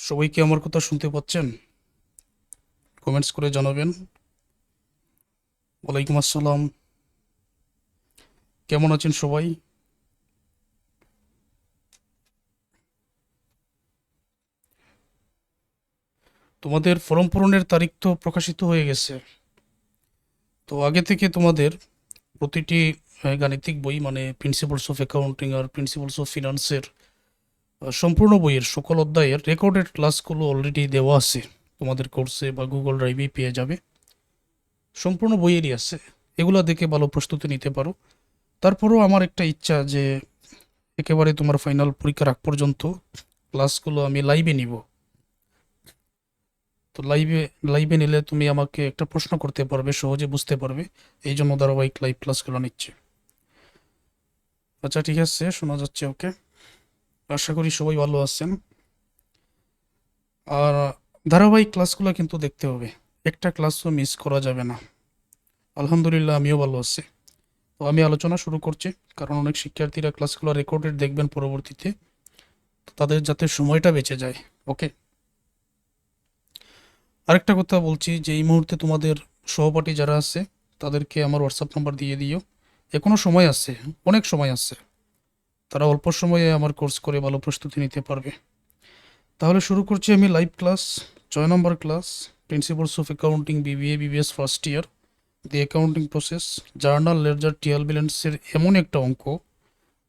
সবাই কি আমার কথা শুনতে পাচ্ছেন? কমেন্টস করে জানাবেন। ওয়ালাইকুম আসসালাম। কেমন আছেন সবাই? তোমাদের ফর্ম পূরণের তারিখ তো প্রকাশিত হয়ে গেছে। তো আগে থেকে তোমাদের প্রতিটি গাণিতিক বই মানে প্রিন্সিপালস অফ অ্যাকাউন্টিং আর প্রিন্সিপালস অফ ফিনান্সের সম্পূর্ণ বইয়ের সকল অধ্যায়ের রেকর্ডেড ক্লাসগুলো অলরেডি দেওয়া আছে। তোমাদের কোর্সে বা গুগল ড্রাইভেই পেয়ে যাবে। সম্পূর্ণ বইয়েরই আছে। এগুলা দেখে ভালো প্রস্তুতি নিতে পারো। তারপরেও আমার একটা ইচ্ছা যে একেবারে তোমার ফাইনাল পরীক্ষার আগ পর্যন্ত ক্লাসগুলো আমি লাইভে নিব। তো লাইভে লাইভে নিলে তুমি আমাকে একটা প্রশ্ন করতে পারবে, সহজে বুঝতে পারবে। এই জন্য ধারাবাহিক লাইভ ক্লাসগুলো নিচ্ছে। আচ্ছা, ঠিক আছে, শোনা যাচ্ছে? ওকে, আশা করি সবাই ভালো আছেন। আর ধারাবাহিক ক্লাসগুলো কিন্তু দেখতে হবে, একটা ক্লাসও মিস করা যাবে না। আলহামদুলিল্লাহ, আমিও ভালো আছি। তো আমি আলোচনা শুরু করছি, কারণ অনেক শিক্ষার্থীরা ক্লাসগুলো রেকর্ডেড দেখবেন পরবর্তীতে, তো তাদের যাতে সময়টা বেঁচে যায়। ওকে, আরেকটা কথা বলছি যে এই মুহূর্তে তোমাদের সহপাঠী যারা আছে তাদেরকে আমার হোয়াটসঅ্যাপ নাম্বার দিয়ে দিও। এখনো সময় আছে, অনেক সময় আছে। তারা অল্প সময়ে আমার কোর্স করে ভালো প্রস্তুতি নিতে পারবে। তাহলে শুরু করছি আমি লাইভ ক্লাস। 6 নম্বর class, principles of accounting, BBA BBS first year, the accounting process, journal, ledger, trial ব্যালেন্সের এমন একটা অঙ্ক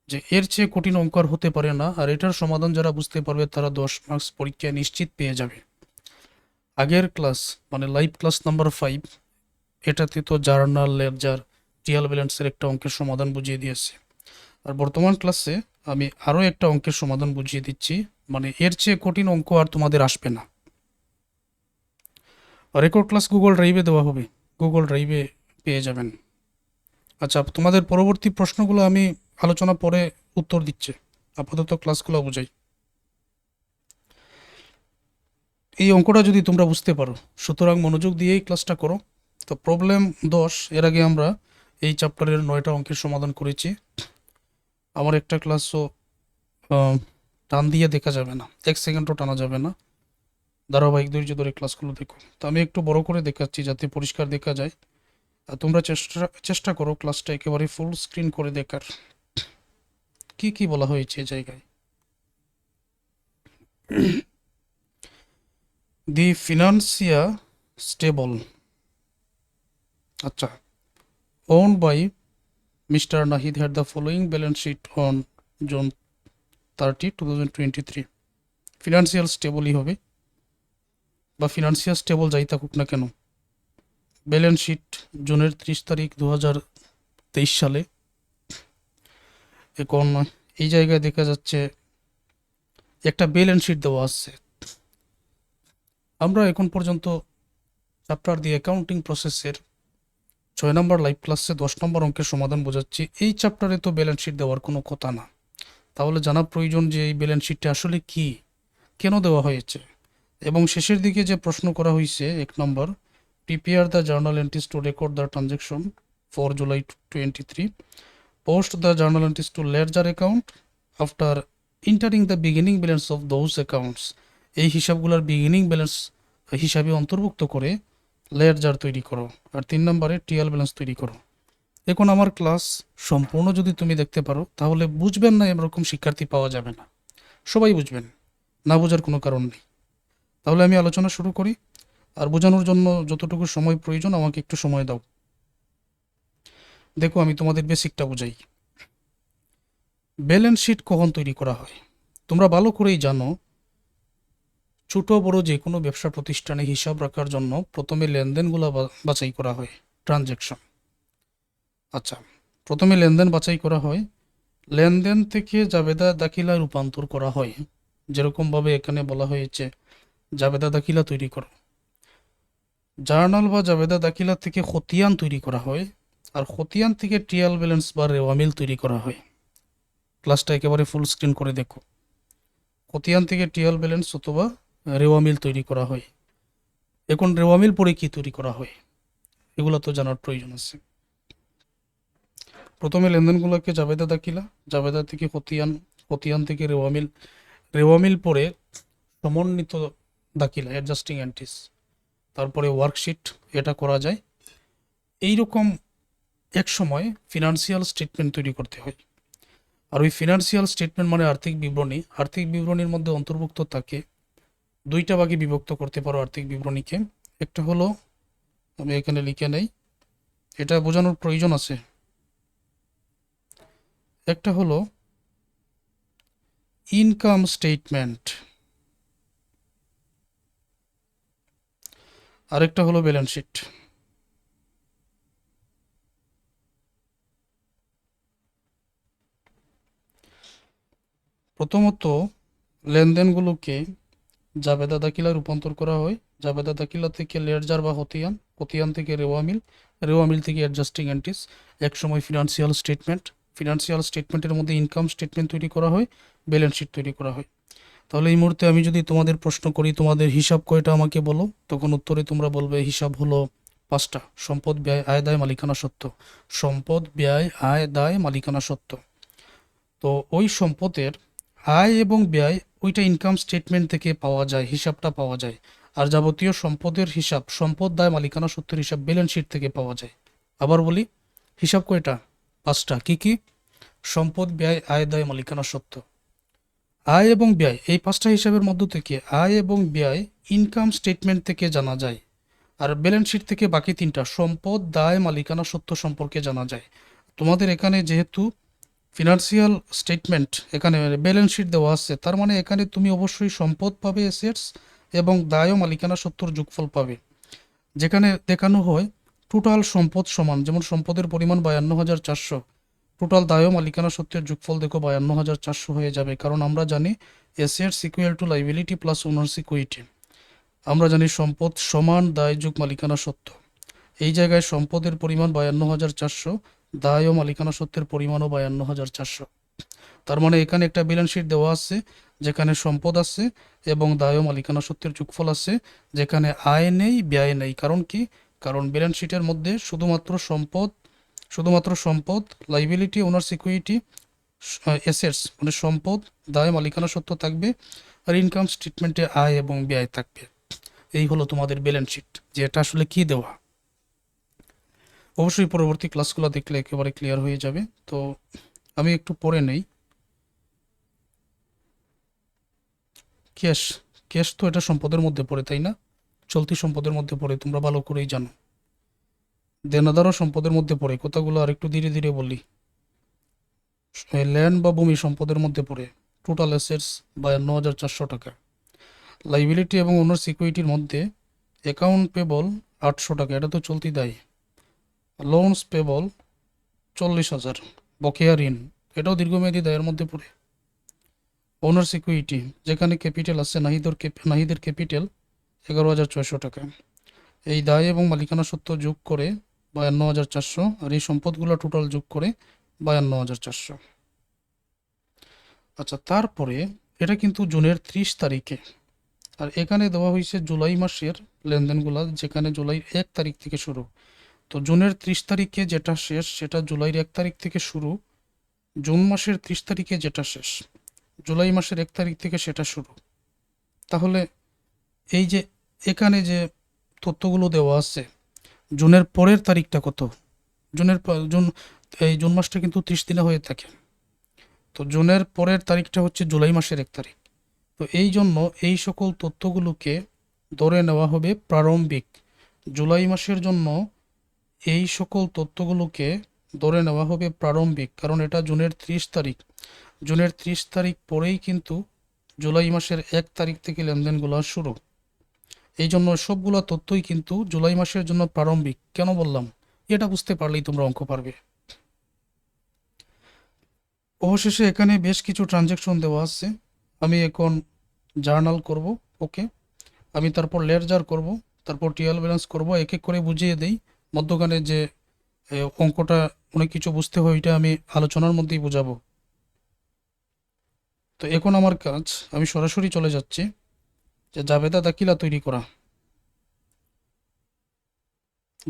যে এর চেয়ে কঠিন অঙ্ক আর হতে পারে না। আর এটার সমাধান যারা বুঝতে পারবে তারা 10 মার্কস পরীক্ষায় নিশ্চিত পেয়ে যাবে। আগের ক্লাস মানে লাইভ ক্লাস নাম্বার 5, এটাতে তো জার্নাল, লেডজার, ট্রায়াল ব্যালেন্সের একটা অঙ্কের সমাধান বুঝিয়ে দিয়েছে। আর বর্তমান ক্লাসে আমি আরও একটা অঙ্কের সমাধান বুঝিয়ে দিচ্ছি, মানে এর চেয়ে কঠিন অঙ্ক আর তোমাদের আসবে না। রেকর্ড ক্লাস গুগল ড্রাইভে দেওয়া হবে, গুগল ড্রাইভে পেয়ে যাবেন। আচ্ছা, তোমাদের পরবর্তী প্রশ্নগুলো আমি আলোচনা পরে উত্তর দিচ্ছি, আপাতত ক্লাসগুলো বোঝাই। এই অঙ্কটা যদি তোমরা বুঝতে পারো, সুতরাং মনোযোগ দিয়েই ক্লাসটা করো। তো প্রবলেম 10, এর আগে আমরা এই চ্যাপ্টারের 9টা অঙ্কের সমাধান করেছি। আমার একটা ক্লাসও টান দিয়ে দেখা যাবে না, 1 সেকেন্ডও টানা যাবে না। ধারাবাহিক ধৈর্য ধরে ক্লাসগুলো দেখো। তো আমি একটু বড় করে দেখাচ্ছি যাতে পরিষ্কার দেখা যায়। আর তোমরা চেষ্টা চেষ্টা করো ক্লাসটা একেবারে ফুল স্ক্রিন করে দেখার। কি কি বলা হয়েছে এই জায়গায়? দি ফিনান্সিয়া স্টেবল, আচ্ছা, owned by Mr. Nahid had the following balance sheet on June 30, 2023। Financial স্টেবলই হবে, বা ফিনান্সিয়াল স্টেবল যাই থাকুক না কেন। ব্যালেন্স শিট জুনের 30 তারিখ 2023 সালে। এখন এই জায়গায় দেখা যাচ্ছে একটা ব্যালেন্স শিট দেওয়া আছে। আমরা এখন পর্যন্ত চ্যাপ্টার দি অ্যাকাউন্টিং প্রসেসের 6 নম্বর লাইভ ক্লাসে 10 নম্বর অঙ্কের সমাধান বোঝাচ্ছি। এই চ্যাপ্টারে তো ব্যালেন্স শিট দেওয়ার কোনো কথা না। তাহলে জানা প্রয়োজন যে এই ব্যালেন্স শিটটা আসলে কি, কেন দেওয়া হয়েছে। এবং শেষের দিকে যে প্রশ্ন করা হয়েছে 1 নম্বর, prepare the journal entries to record the transaction for July 23, post the journal entries to ledger account after entering the beginning balance of those accounts. এই হিসাবগুলোর বিগিনিং ব্যালেন্স হিসাবে অন্তর্ভুক্ত করে লেডজার তৈরি করো। আর 3 নম্বরে ট্রায়াল ব্যালেন্স তৈরি করো। এখন আমার ক্লাস সম্পূর্ণ যদি তুমি দেখতে পারো তাহলে বুঝবেন না এরকম শিক্ষার্থী পাওয়া যাবে না, সবাই বুঝবেন, না বোঝার কোনো কারণ নেই। তাহলে আমি আলোচনা শুরু করি। আর বোঝানোর জন্য যতটুকু সময় প্রয়োজন আমাকে একটু সময় দাও। দেখো, আমি তোমাদের বেসিকটা বোঝাই। ব্যালেন্স শিট কখন তৈরি করা হয় তোমরা ভালো করেই জানো। ছোট বড় যে কোনো ব্যবসা প্রতিষ্ঠানে হিসাব রাখার জন্য প্রথমে লেনদেনগুলো বাছাই করা হয়, ট্রানজ্যাকশন। আচ্ছা, প্রথমে লেনদেন বাছাই করা হয়, লেনদেন থেকে জাবেদা দাখিলায় রূপান্তর করা হয়। যেরকমভাবে এখানে বলা হয়েছে জাবেদা দাখিলা তৈরি করো। জার্নাল বা জাবেদা দাখিলা থেকে খতিয়ান তৈরি করা হয়, আর খতিয়ান থেকে ট্রায়াল ব্যালেন্স বা রেওয়ামিল তৈরি করা হয়। ক্লাসটা একেবারে ফুল স্ক্রিন করে দেখো। খতিয়ান থেকে ট্রায়াল ব্যালেন্স অথবা রেওয়ামিল তৈরি করা হয়। এখন রেওয়ামিল পরে কি তৈরি করা হয় এগুলো তো জানার প্রয়োজন আছে। প্রথমে লেনদেনগুলোকে জাবেদা দাখিলা, জাবেদা থেকে খতিয়ান, খতিয়ান থেকে রেওয়ামিল, রেওয়ামিল পরে সমন্বিত দাখিলা অ্যাডজাস্টিং এন্ট্রিস, তারপরে ওয়ার্কশিট, এটা করা যায়। এই রকম এক সময় ফিনান্সিয়াল স্টেটমেন্ট তৈরি করতে হয়। আর ওই ফিনান্সিয়াল স্টেটমেন্ট মানে আর্থিক বিবরণী। আর্থিক বিবরণীর মধ্যে অন্তর্ভুক্ত থাকে, দুইটা ভাগে বিভক্ত করতে পারো আর্থিক বিবরণীকে। একটা হলো, আমি এখানে লিখে নেই, এটা বোঝানোর প্রয়োজন আছে। একটা হলো ইনকাম স্টেটমেন্ট, আরেকটা হলো ব্যালেন্স শিট। প্রথমত লেনদেনগুলোকে জাবেদা দাখিলা রূপান্তর করা হয়। জাবেদা দাখিলা থেকে লেডজার বা হতিয়ান, হতিয়ান থেকে রেওয়ামিল, রেওয়ামিল থেকে অ্যাডজাস্টিং এন্ট্রিস, একসময় ফিনান্সিয়াল স্টেটমেন্ট। ফিনান্সিয়াল স্টেটমেন্টের মধ্যে ইনকাম স্টেটমেন্ট তৈরি করা হয়, ব্যালেন্স শিট তৈরি করা হয়। তাহলে এই মুহূর্তে আমি যদি তোমাদের প্রশ্ন করি তোমাদের হিসাব কয়টা আমাকে বলো, তখন উত্তরে তোমরা বলবে হিসাব হলো 5টা। সম্পদ, ব্যয়, আয়, দায়, মালিকানা সত্ত্ব। সম্পদ, ব্যয়, আয়, দায়, মালিকানা সত্ত্ব। তো ওই সম্পদের আয় এবং ব্যয় ওইটা ইনকাম স্টেটমেন্ট থেকে পাওয়া যায়, হিসাবটা পাওয়া যায়। আর যাবতীয় সম্পদের হিসাব, সম্পদ, দায়, মালিকানা সত্ত্বের হিসাব ব্যালেন্স শিট থেকে পাওয়া যায়। আবার বলি, হিসাব কয়টা? 5টা। কি কি? সম্পদ, ব্যয়, আয়, দায়, মালিকানা সত্ত্ব। আয় এবং ব্যয়, এই 5টা হিসাবের মধ্য থেকে আয় এবং ব্যয় ইনকাম স্টেটমেন্ট থেকে জানা যায়। আর ব্যালেন্স শিট থেকে বাকি 3টা, সম্পদ, দায়, মালিকানা সত্ত্ব সম্পর্কে জানা যায়। তোমাদের এখানে যেহেতু ফিনান্সিয়াল স্টেটমেন্ট, এখানে ব্যালেন্স শিট দেওয়া আছে, তার মানে এখানে তুমি অবশ্যই সম্পদ পাবে, অ্যাসেটস, এবং দায় ও মালিকানা সত্ত্বর যোগফল পাবে। যেখানে দেখানো হয় টোটাল সম্পদ সমান, যেমন সম্পদের পরিমাণ 52,400, টোটাল দায় ও মালিকানা সত্ত্বের যোগফল দেখো 52,400 হয়ে যাবে। কারণ আমরা জানি assets equal to liability plus owners equity. আমরা জানি সম্পদ সমান দায় যোগ মালিকানা সত্ত্ব। এই জায়গায় সম্পদের পরিমাণ 52,400, দায় ও মালিকানা সত্ত্বের পরিমাণও 52,400। তার মানে এখানে একটা ব্যালেন্স শিট দেওয়া আছে যেখানে সম্পদ আছে এবং দায় ও মালিকানা সত্ত্বের যোগফল আছে, যেখানে আয় নেই, ব্যয় নেই। কারণ কি? কারণ ব্যালেন্স শিটের মধ্যে শুধুমাত্র সম্পদ, লাইবিলিটি, ওনার্স ইকুইটি, অ্যাসেটস মানে সম্পদ, দায়, মালিকানা সত্ত্ব থাকবে, আর ইনকাম স্টেটমেন্টে আয় এবং ব্যয় থাকবে। এই হলো তোমাদের ব্যালেন্স শিট, যে এটা আসলে কি দেওয়া। অবশ্যই পরবর্তী ক্লাসগুলো দেখলে একেবারে ক্লিয়ার হয়ে যাবে। তো আমি একটু পড়ে নেই। ক্যাশ, ক্যাশ তো এটা সম্পদের মধ্যে পড়ে, তাই না? চলতি সম্পদের মধ্যে পড়ে, তোমরা ভালো করেই জানো। দেনাদারও সম্পদের মধ্যে পড়ে, কথাগুলো আর একটু ধীরে ধীরে বলি। ল্যান্ড বা ভূমি সম্পদের মধ্যে পড়ে, টোটাল অ্যাসেটস 52,400 টাকা। লাইবিলিটি এবং ওনার্স ইকুইটির মধ্যে অ্যাকাউন্ট পেবল 800 টাকা, এটা তো চলতি দায়। লোনস পেবল 40,000, বকেয়া ঋণ, এটাও দীর্ঘমেয়াদী দায়ের মধ্যে পড়ে। ওনার্স ইকুইটি, যেখানে ক্যাপিটাল আছে, নাহিদের ক্যাপিটাল 11,600 টাকা। এই দায় এবং মালিকানা সত্ত্ব যোগ করে 52,400, আর এই সম্পদগুলো টোটাল যোগ করে 52,400। আচ্ছা, তারপরে এটা কিন্তু জুনের 30 তারিখে, আর এখানে দেওয়া হয়েছে জুলাই মাসের লেনদেনগুলো, যেখানে জুলাই 1 তারিখ থেকে শুরু। তো জুনের 30 তারিখে যেটা শেষ সেটা জুলাইয়ের 1 তারিখ থেকে শুরু, জুন মাসের 30 তারিখে যেটা শেষ জুলাই মাসের 1 তারিখ থেকে সেটা শুরু। তাহলে এই যে এখানে যে তথ্যগুলো দেওয়া আছে, জুনের পরের তারিখটা কত? এই জুন মাসটা কিন্তু 30 দিনে হয়ে থাকে। তো জুনের পরের তারিখটা হচ্ছে জুলাই মাসের 1 তারিখ। তো এই জন্য এই সকল তথ্যগুলোকে ধরে নেওয়া হবে প্রারম্ভিক। জুলাই মাসের জন্য এই সকল তথ্যগুলোকে ধরে নেওয়া হবে প্রারম্ভিক, কারণ এটা জুনের 30 তারিখ। জুনের 30 তারিখ পরেই কিন্তু জুলাই মাসের 1 তারিখ থেকে লেনদেনগুলো শুরু। এই জন্য সবগুলো তথ্যই কিন্তু জুলাই মাসের জন্য প্রারম্ভিক। কেন বললাম? এটা বুঝতে পারলেই তোমরা অঙ্ক পারবে। অবশেষে এখানে বেশ কিছু ট্রানজ্যাকশন দেওয়া আছে। আমি এখন জার্নাল করব, ওকে। আমি তারপর লেডজার করব, তারপর ট্রায়াল ব্যালেন্স করব, এক এক করে বুঝিয়ে দেই। মধ্যখানে যে অঙ্কটা অনেক কিছু বুঝতে হয়, এটা আমি আলোচনার মধ্যেই বোঝাবো। তো এখন আমার কাজ, আমি সরাসরি চলে যাচ্ছি যে জাবেদা দাখিলা তৈরি করা।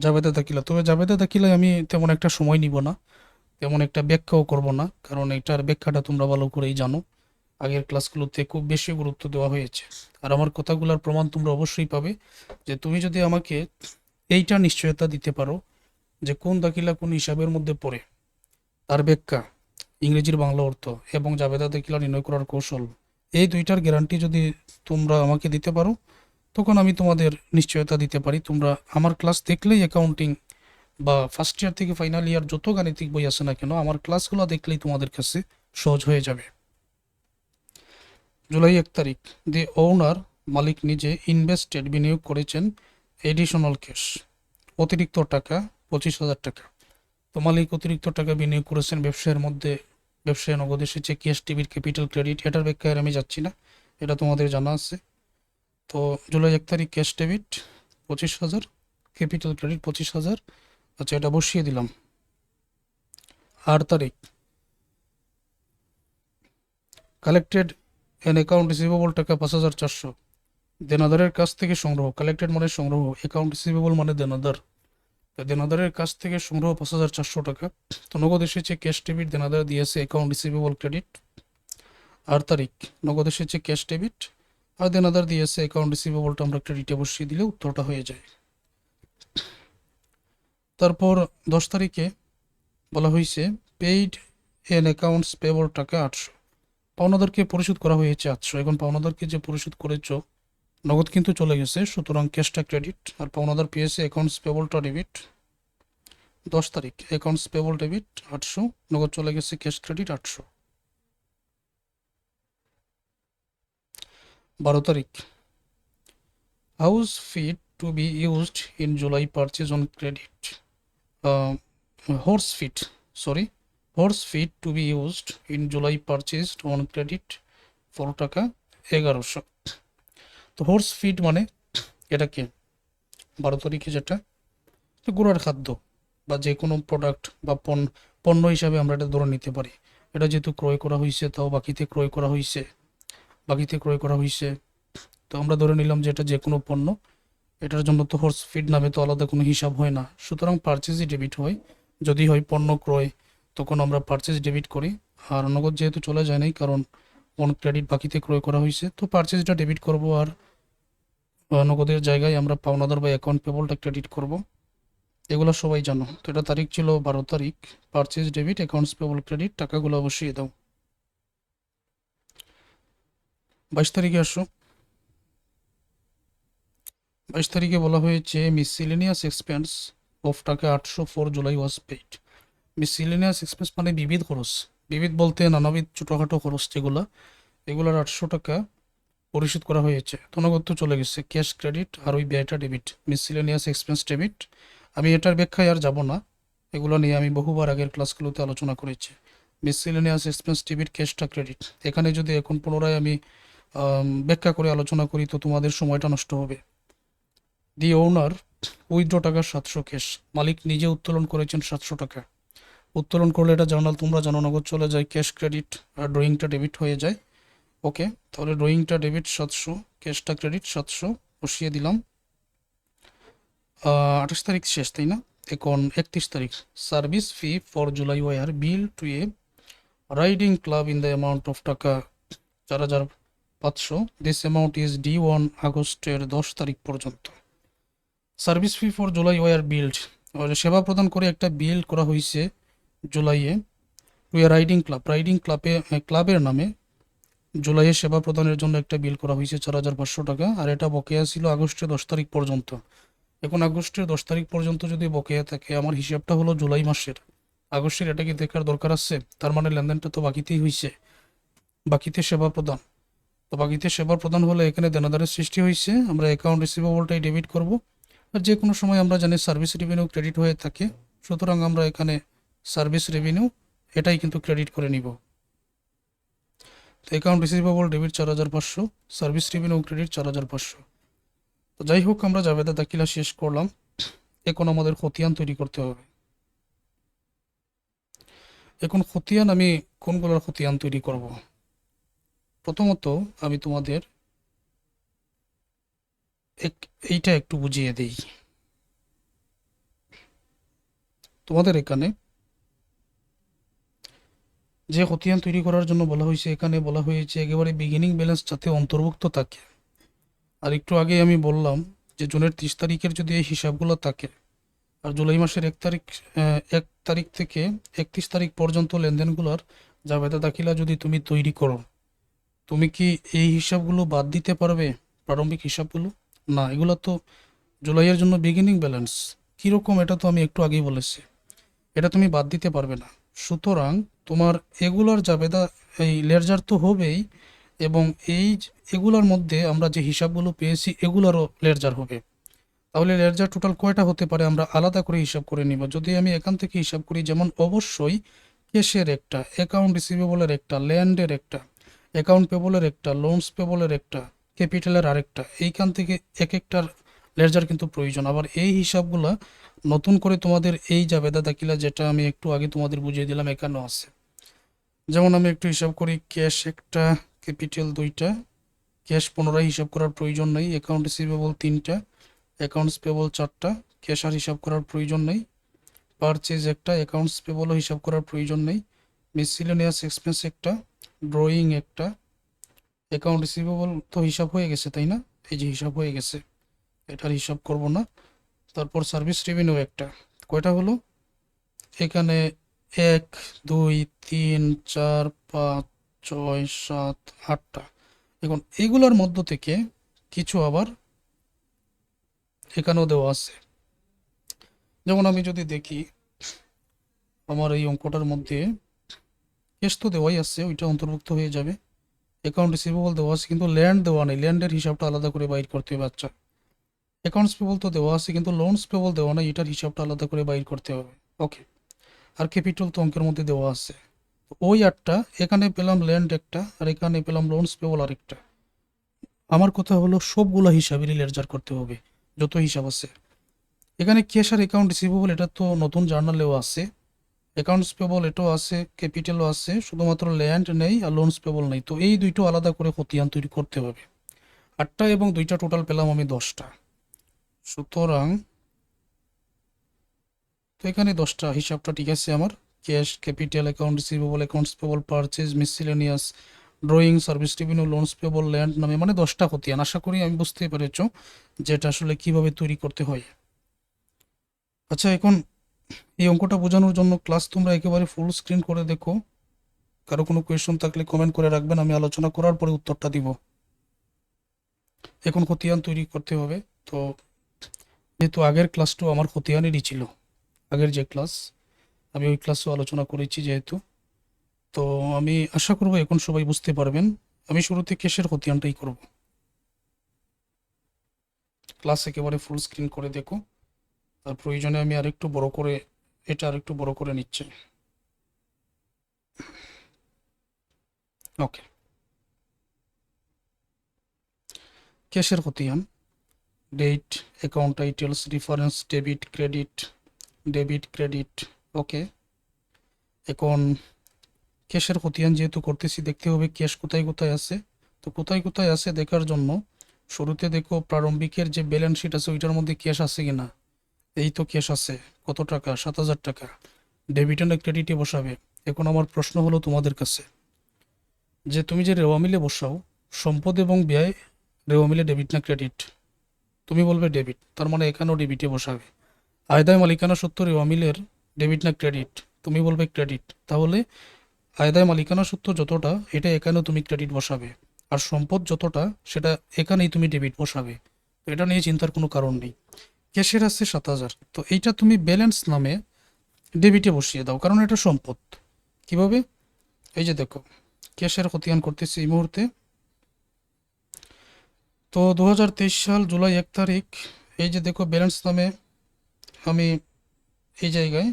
জাবেদা দাখিলা, তবে জাবেদা দাখিলায় আমি তেমন একটা সময় নিব না, তেমন একটা ব্যাখ্যাও করব না, কারণ এটার ব্যাখ্যাটা তোমরা ভালো করেই জানো। আগের ক্লাসগুলোতে খুব বেশি গুরুত্ব দেওয়া হয়েছে। আর আমার কথাগুলোর প্রমাণ তোমরা অবশ্যই পাবে, যে তুমি যদি আমাকে এইটা নিশ্চয়তা দিতে পারো যে কোন দাখিলা কোন হিসাবের মধ্যে পড়ে, তার ব্যাখ্যা, ইংরেজির বাংলা অর্থ এবং জাবেদা দাখিলা নির্ণয় করার কৌশল, এই দুইটার গ্যারান্টি যদি তোমরা আমাকে দিতে পারো, তখন আমি তোমাদের নিশ্চয়তা দিতে পারি তোমরা আমার ক্লাস দেখলেই অ্যাকাউন্টিং বা ফার্স্ট ইয়ার থেকে ফাইনাল ইয়ার যত গাণিতিক বই আছে না কেন, আমার ক্লাসগুলো দেখলেই তোমাদের কাছে সহজ হয়ে যাবে। জুলাই 1 তারিখ, দি ওনার, মালিক নিজে, ইনভেস্টেড বিনিয়োগ করেছেন এডিশনাল ক্যাশ, অতিরিক্ত টাকা 25,000 টাকা। তো মালিক অতিরিক্ত টাকা বিনিয়োগ করেছেন ব্যবসায়ের মধ্যে, ব্যবসায় নগদ এসেছে ক্যাশ টিভির ক্যাপিটাল ক্রেডিট, এটার ব্যাখ্যায় আমি যাচ্ছি না, এটা তোমাদের জানা আছে। তো জুলাই 1 তারিখ ক্যাশ ডেবিট 25,000, ক্যাপিটাল ক্রেডিট 25,000, আচ্ছা এটা বসিয়ে দিলাম। 8 তারিখ, কালেক্টেড এন অ্যাকাউন্ট রিসিভেবল টাকা 5,400, দেনাদারের কাছ থেকে সংগ্রহ, কালেক্টেড মানে সংগ্রহ, অ্যাকাউন্ট রিসিভেবল মানে দেনাদার, দেনাদারের কাছ থেকে সংগ্রহ 5,400 টাকা। তো নগদ এসেছে ক্যাশ ডেবিট, দেনাদার দিয়েছে অ্যাকাউন্ট রিসিভেবল ক্রেডিট। 8 তারিখ, নগদ এসেছে ক্যাশ ডেবিট আর দেনাদার দিয়েছে অ্যাকাউন্ট রিসিভেবলটা আমরা ক্রেডিটে বসিয়ে দিলে উত্তরটা হয়ে যায়। তারপর 10 তারিখে বলা হয়েছে পেইড এন অ্যাকাউন্টস পেবল টাকা 800, পাওনাদারকে পরিশোধ করা হয়েছে 800। এখন পাওনাদারকে যে পরিশোধ করেছ, নগদ কিন্তু চলে গেছে, সুতরাং ক্যাশটা ক্রেডিট আর পাওনাদার পেয়েছে অ্যাকাউন্টস পেবলটা ডেবিট। 10 তারিখ, অ্যাকাউন্টস পেবল ডেবিট 800, নগদ চলে গেছে, ক্যাশ ক্রেডিট 800। 12 তারিখ, house feed to be used in July purchase on credit, horse feed, sorry, horse feed to be used in July purchased on credit 4 টাকা 1100। তো horse feed মানে এটা কি, 12 তারিখে যেটা ঘোড়ার খাদ্য বা যে কোনো প্রোডাক্ট বা পণ্য হিসাবে আমরা এটা ধরে নিতে পারি। এটা যেহেতু ক্রয় করা হয়েছে, তাও বাকিতে ক্রয় করা হয়েছে, বাকিতে ক্রয় করা হয়েছে, তো আমরা ধরে নিলাম যে এটা যে কোনো পণ্য, এটার জন্য তো হোর্স ফিড নামে তো আলাদা কোনো হিসাব হয় না, সুতরাং পারচেজই ডেবিট হয়। যদি হয় পণ্য ক্রয়, তখন আমরা পারচেজ ডেবিট করি। আর নগদ যেহেতু চলে যায় নাই, কারণ অন ক্রেডিট বাকিতে ক্রয় করা হয়েছে, তো পারচেজটা ডেবিট করব আর নগদের জায়গায় আমরা পাওনাদার বা অ্যাকাউন্ট পেবলটা ক্রেডিট করব। এগুলো সবাই জানো। তো এটা তারিখ ছিল 12 তারিখ, purchase debit, accounts payable credit, টাকাগুলো বসিয়ে দাও। 22 তারিখে আসো। 22 তারিখে বলা হয়েছে মিসিলেনিয়াস এক্সপেন্স অফ টাকা 800 for July was paid. Miscellaneous expense মানে বিবিধ খরচ, বিবিধ বলতে নানাবিধ ছোটোখাটো খরচ যেগুলো, এগুলোর 800 টাকা পরিশোধ করা হয়েছে। তো নগদ তো চলে গেছে, ক্যাশ ক্রেডিট আর ওই ব্যয়টা ডেবিট, মিসিলেনিয়াস এক্সপেন্স ডেবিট। আমি এটার ব্যাখ্যায় আর যাব না, এগুলো নিয়ে আমি বহুবার আগের ক্লাসগুলোতে আলোচনা করেছি। মিসিলেনিয়াস এক্সপেন্স ডেবিট, ক্যাশটা ক্রেডিট, এখানে যদি এখন পুনরায় আমি ব্যাখ্যা করে আলোচনা করি তো তোমাদের সময়টা নষ্ট হবে। দি ওনার উইথড্র টাকা 700 ক্যাশ, মালিক নিজে উত্তোলন করেছেন 700 টাকা। উত্তোলন করলে এটা জার্নাল তোমরা জানো, নগদ চলে যায়, ক্যাশ ক্রেডিট আর ড্রয়িংটা ডেবিট হয়ে যায়। ওকে, তাহলে ড্রয়িংটা ডেবিট 700, ক্যাশটা ক্রেডিট 700 বসিয়ে দিলাম। 28 তারিখ শেষ, তাই না? এখন 31 তারিখ, service fee for July were bill to a riding club in the amount of taka 4,500, this amount is D 1 আগস্টের 10 তারিখ পর্যন্ত। Service fee for July were billed, সেবা প্রদান করে একটা বিল করা হয়েছে জুলাইয়ে to a riding club, riding ক্লাবের নামে জুলাইয়ে সেবা প্রদানের জন্য একটা বিল করা হয়েছে 4,500 টাকা, আর এটা বকেয়া ছিল আগস্টের 10 তারিখ পর্যন্ত। এখন আগস্টের 10 তারিখ পর্যন্ত যদি বকেয়া থাকে, আমার হিসাবটা হলো জুলাই মাসের, আগস্টের এটা কি দেখার দরকার আছে? তার মানে লেনদেনটা তো বাকিতেই হয়েছে, বাকিতে সেবা প্রদান। তো বাকিতে সেবা প্রদান হলে এখানে দেনাদারের সৃষ্টি হয়েছে, আমরা অ্যাকাউন্ট রিসিভেবলটাই ডেবিট করব। আর যে কোনো সময় আমরা জানি সার্ভিস রেভিনিউ ক্রেডিট হয়ে থাকে, সুতরাং আমরা এখানে সার্ভিস রেভিনিউ এটাই কিন্তু ক্রেডিট করে নিব। তো account receivable debit 4,500, service revenue credit 4,500। তো যাই হোক, আমরা জাবেদা দাখিলা শেষ করলাম, এখন আমাদের খতিয়ান তৈরি করতে হবে। এখন খতিয়ান আমি কোনগুলোর খতিয়ান তৈরি করব? প্রথমত আমি তোমাদের এইটা একটু বুঝিয়ে দিই। তোমাদের এখানে যে খতিয়ান তৈরি করার জন্য বলা হয়েছে, এখানে বলা হয়েছে একেবারে বিগিনিং ব্যালেন্স যাতে অন্তর্ভুক্ত থাকে। আর একটু আগে আমি বললাম যে জুনের 30 তারিখের যদি এই হিসাবগুলো থাকে, আর জুলাই মাসের 1 তারিখ থেকে 31 তারিখ পর্যন্ত লেনদেনগুলোর জাবেদা দাখিলা যদি তুমি তৈরি করো, তুমি কি এই হিসাবগুলো বাদ দিতে পারবে? প্রারম্ভিক হিসাবগুলো না, এগুলো তো জুলাইয়ের জন্য বিগিনিং ব্যালেন্স। কীরকম এটা তো আমি একটু আগেই বলেছি, এটা তুমি বাদ দিতে পারবে না। সুতরাং তোমার এগুলার জাবেদা এই লেরজার তো হবেই, এবং এগুলার মধ্যে আমরা যে হিসাবগুলো পেয়েছি এগুলারও লেরজার হবে। তাহলে লেরজার টোটাল কয়টা হতে পারে আমরা আলাদা করে হিসাব করে নিব। যদি আমি এখান থেকে হিসাব করি, যেমন অবশ্যই ক্যাশের একটা, অ্যাকাউন্ট রিসিভেবলের একটা, ল্যান্ডের একটা, অ্যাকাউন্ট পেবলের একটা, লোনস পেবলের একটা, ক্যাপিটালের আরেকটা, এইখান থেকে এক একটার লেরজার কিন্তু প্রয়োজন। আবার এই হিসাবগুলা নতুন করে তোমাদের এই জাবেদা দাখিলা যেটা আমি একটু আগে তোমাদের বুঝিয়ে দিলাম এখানেও আছে। যেমন আমি একটু হিসাব করি, ক্যাশ একটা, ক্যাপিটাল দুইটা, ক্যাশ পুনরায় হিসাব করার প্রয়োজন নেই, অ্যাকাউন্ট রিসিভেবল তিনটা, অ্যাকাউন্টস পেবল চারটা, ক্যাশ আর হিসাব করার প্রয়োজন নেই, পারচেজ একটা, অ্যাকাউন্টস পেবলও হিসাব করার প্রয়োজন নেই, মিসিলেনিয়াস এক্সপেন্স একটা, ড্রয়িং একটা, অ্যাকাউন্ট রিসিভেবল তো হিসাব হয়ে গেছে তাই না, এই যে হিসাব হয়ে গেছে, এটার হিসাব করব না। তারপর সার্ভিস রেভিনিউ একটা, কয়টা হলো এখানে, 1 2 3 4 5 6 7 8টা। এখন এগুলোর মধ্য থেকে কিছু আবার এখানেও দেওয়া আছে। যেমন আমি যদি দেখি আমার এই অঙ্কটার মধ্যে ক্যাশ তো দেওয়াই আছে, ওইটা অন্তর্ভুক্ত হয়ে যাবে। অ্যাকাউন্ট রিসিভেবল দেওয়া আছে কিন্তু ল্যান্ড দেওয়া নেই, ল্যান্ডের হিসাবটা আলাদা করে বাইর করতে হবে। আচ্ছা, অ্যাকাউন্টস পেবল তো দেওয়া আছে কিন্তু লোনস পেবল দেওয়া নেই, এটার হিসাবটা আলাদা করে বাইর করতে হবে। ওকে, আর ক্যাপিটাল তো অঙ্কের মধ্যে দেওয়া আছে। ওই 8টা, এখানে পেলাম ল্যান্ড একটা, আর এখানে পেলাম লোনস পেবল আরেকটা। আমার কথা হলো সবগুলো হিসাবেরই লেরজার করতে হবে, যত হিসাব আছে। এখানে ক্যাশ আর অ্যাকাউন্ট রিসিভেবল এটা তো নতুন জার্নালেও আছে, অ্যাকাউন্টস পেবল এটাও আছে, ক্যাপিটালও আছে, শুধুমাত্র ল্যান্ড নেই আর লোনস পেবল নেই। তো এই দুইটো আলাদা করে খতিয়ান তৈরি করতে হবে। 8টা এবং 2টা টোটাল পেলাম আমি 10টা। সুতরাং তো এখানে 10টা হিসাবটা ঠিক আছে আমার, cash, capital, account receivable, accounts payable, purchase, miscellaneous, drawing, service revenue, loans payable, land নামে, মানে 10টা খতিয়ান। আশা করি আমি বুঝতেই পেরেছ যেটা আসলে কিভাবে তৈরি করতে হয়। আচ্ছা, এখন এই অঙ্কটা বোঝানোর জন্য ক্লাস তোমরা একেবারে ফুল স্ক্রিন করে দেখো। কারো কোনো কোয়েশন থাকলে কমেন্ট করে রাখবেন, আমি আলোচনা করার পরে উত্তরটা দিব। এখন খতিয়ান তৈরি করতে হবে। তো যেহেতু আগের ক্লাসটাও আমার খতিয়ানেরই ছিল, আগের যে ক্লাস আমি ওই ক্লাসও আলোচনা করেছি যেহেতু, তো আমি আশা করব এখন সবাই বুঝতে পারবেন। আমি শুরুতে ক্যাশের খতিয়ানটাই করব। ক্লাস একেবারে ফুল স্ক্রিন করে দেখো, তার প্রয়োজনে আমি আরেকটু বড় করে, এটা আরেকটু বড় করে নিচ্ছি। ওকে, ক্যাশের খতিয়ান, date, account titles, reference, debit credit, debit credit. Okay, এখন ক্যাশের খতিয়ান যেহেতু করতেছি, দেখতে হবে ক্যাশ কোথায় কোথায় আছে। তো কোথায় কোথায় আছে দেখার জন্য শুরুতে দেখো প্রারম্ভিকের যে ব্যালেন্স শিট আছে ওইটার মধ্যে ক্যাশ আছে কিনা। এই তো ক্যাশ আছে, কত টাকা, 7,000 টাকা। ডেবিট না ক্রেডিটে বসাবে। এখন আমার প্রশ্ন হলো তোমাদের কাছে, যে তুমি যে রেওয়া মিলে বসাও, সম্পদ এবং ব্যয় রেওয়া মিলে ডেবিট না ক্রেডিট? তুমি বলবে ডেবিট, তার মানে এখানেও ডেবিটে বসাবে। আয়দায় মালিকানা সূত্র রেওয়া মিলের ডেবিট না ক্রেডিট? তুমি বলবে ক্রেডিট, তাহলে আয়দায় মালিকানা সূত্র যতটা এটা এখানেও তুমি ক্রেডিট বসাবে, আর সম্পদ যতটা সেটা এখানেই তুমি ডেবিট বসাবে। তো এটা নিয়ে চিন্তার কোনো কারণ নেই। ক্যাশের আছে 7,000, তো এইটা তুমি ব্যালেন্স নামে ডেবিটে বসিয়ে দাও, কারণ এটা সম্পদ। কিভাবে? এই যে দেখো, ক্যাশের খতিয়ান করতেছি এই মুহূর্তে। তো 2023 সাল জুলাই 1 তারিখ, এই যে দেখো ব্যালেন্স নামে আমি এই জায়গায়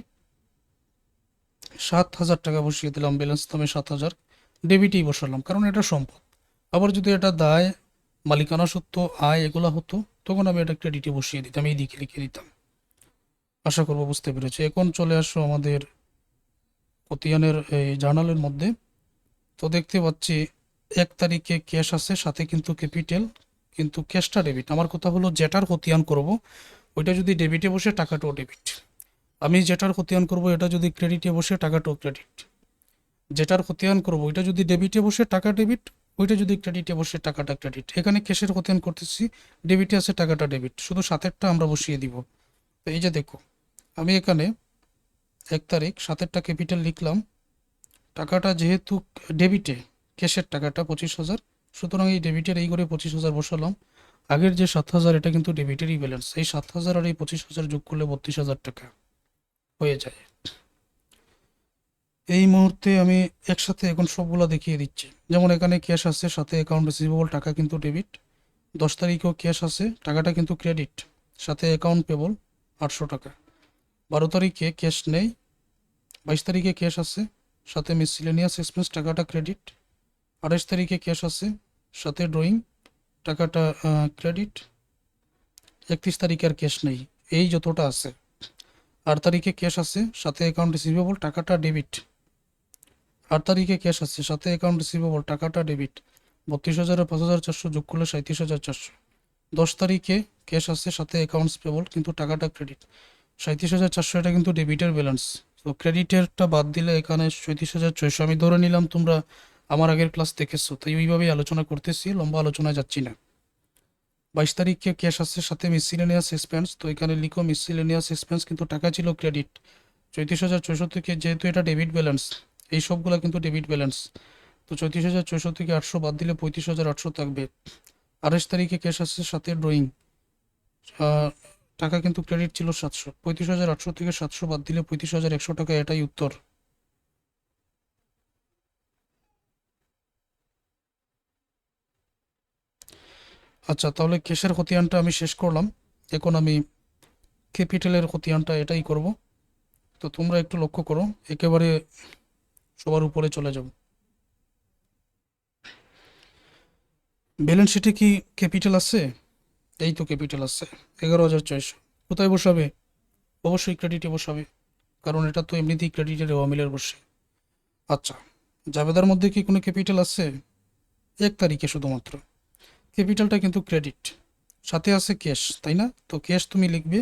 7,000 টাকা বসিয়ে দিলাম, ব্যালেন্স নামে 7,000, ডেবিটেই বসালাম কারণ এটা সম্পদ। আবার যদি এটা দায়, মালিকানা সত্ত্ব, আয় এগুলা হতো, তখন আমি এটা ক্রেডিটে বসিয়ে দিতাম, এই দিকে লিখে দিতাম। আশা করবো বুঝতে পেরেছি। এখন চলে আসো আমাদের খতিয়ানের এই জার্নালের মধ্যে। তো দেখতে পাচ্ছি 1 তারিখে ক্যাশ আছে, সাথে কিন্তু ক্যাপিটাল, কিন্তু ক্যাশটা ডেবিট। আমার কথা হলো যেটার খতিয়ান করব ওইটা যদি ডেবিটে বসে টাকাটাও ডেবিট, আমি যেটার খতিয়ান করব এটা যদি ক্রেডিটে বসে টাকাটাও ক্রেডিট। যেটার খতিয়ান করবো ওইটা যদি ডেবিটে বসে টাকা ডেবিট, ওইটা যদি ক্রেডিটে বসে টাকাটা ক্রেডিট। এখানে ক্যাশের খতিয়ান করতেছি, ডেবিটে আছে টাকাটা ডেবিট, শুধু সাতেরটা আমরা বসিয়ে দিব। তো এই যে দেখো, আমি এখানে 1 তারিখ 7-টা ক্যাপিটাল লিখলাম, টাকাটা যেহেতু ডেবিটে, ক্যাশের টাকাটা 25,000, সুতরাং এই ডেবিটের এই করে 25,000 বসালাম। আগের যে 7,000 এটা কিন্তু ডেবিটেরই ব্যালেন্স, এই 7,000 আর এই 25,000 যোগ করলে 32,000 টাকা হয়ে যায়। এই মুহূর্তে আমি একসাথে এখন সবগুলো দেখিয়ে দিচ্ছি। যেমন এখানে ক্যাশ আছে, সাথে অ্যাকাউন্ট রিসিভেবল, টাকা কিন্তু ডেবিট। 10 তারিখেও ক্যাশ আছে, টাকাটা কিন্তু ক্রেডিট, সাথে অ্যাকাউন্ট পেবল 800 টাকা। 12 তারিখে ক্যাশ নেই, 22 তারিখে ক্যাশ আছে, সাথে মিসসেলেনিয়াস এক্সপেন্স, টাকাটা ক্রেডিট। 28 তারিখে ক্যাশ আছে, সাথে ড্রয়িং, টাকাটা ক্রেডিট। 31 তারিখে আর ক্যাশ নেই, এই যতটা আছে। 8 তারিখে ক্যাশ আছে, সাথে অ্যাকাউন্ট রিসিভেবল, টাকাটা ডেবিট। 8 তারিখে ক্যাশ আছে, সাথে অ্যাকাউন্ট রিসিভেবল, টাকাটা ডেবিট। 32,000 আর 5,400 যোগ করলে 37,400। 10 তারিখে ক্যাশ আছে, সাথে অ্যাকাউন্টস পেবল, কিন্তু টাকাটা ক্রেডিট। 37,400 এটা কিন্তু ডেবিটের ব্যালেন্স। তো ক্রেডিটেরটা বাদ দিলে এখানে 37,600। আমি ধরে নিলাম তোমরা আমার আগের ক্লাস দেখেছো, তাই ওইভাবেই আলোচনা করতেছি, লম্বা আলোচনায় যাচ্ছি না। 22 তারিখে ক্যাশ আছে, সাথে মিসসেলেনিয়াস এক্সপেন্স, তো এখানে লিখো মিসসেলেনিয়াস এক্সপেন্স, কিন্তু টাকা ছিল ক্রেডিট। 34,600 থেকে, যেহেতু এটা ডেবিট ব্যালেন্স, এই সবগুলো কিন্তু ডেবিট ব্যালেন্স, তো 34,600 থেকে 800 বাদ দিলে 35,800 থাকবে। 28 তারিখে ক্যাশ আছে, সাথে ড্রয়িং, টাকা কিন্তু ক্রেডিট ছিল 700। 35,800 থেকে 700 বাদ দিলে 35,100 টাকা, এটাই উত্তর। আচ্ছা, তাহলে ক্যাশের খতিয়ানটা আমি শেষ করলাম, এখন আমি ক্যাপিটালের খতিয়ানটা এটাই করব। তো তোমরা একটু লক্ষ্য করো, একেবারে সবার উপরে চলে যাব। ব্যালেন্স শিটে কি ক্যাপিটাল আছে? এই তো ক্যাপিটাল আছে, 11,600। কোথায় বসাবে? অবশ্যই ক্রেডিটে বসাবে, কারণ এটা তো এমনিতেই ক্রেডিটের আওয়ামিলের বসে। আচ্ছা, জাবেদার মধ্যে কি কোনো ক্যাপিটাল আছে? 1 তারিখে শুধুমাত্র। ক্যাপিটালটা কিন্তু ক্রেডিট, সাথে আছে ক্যাশ, তাই না? তো ক্যাশ তুমি লিখবে,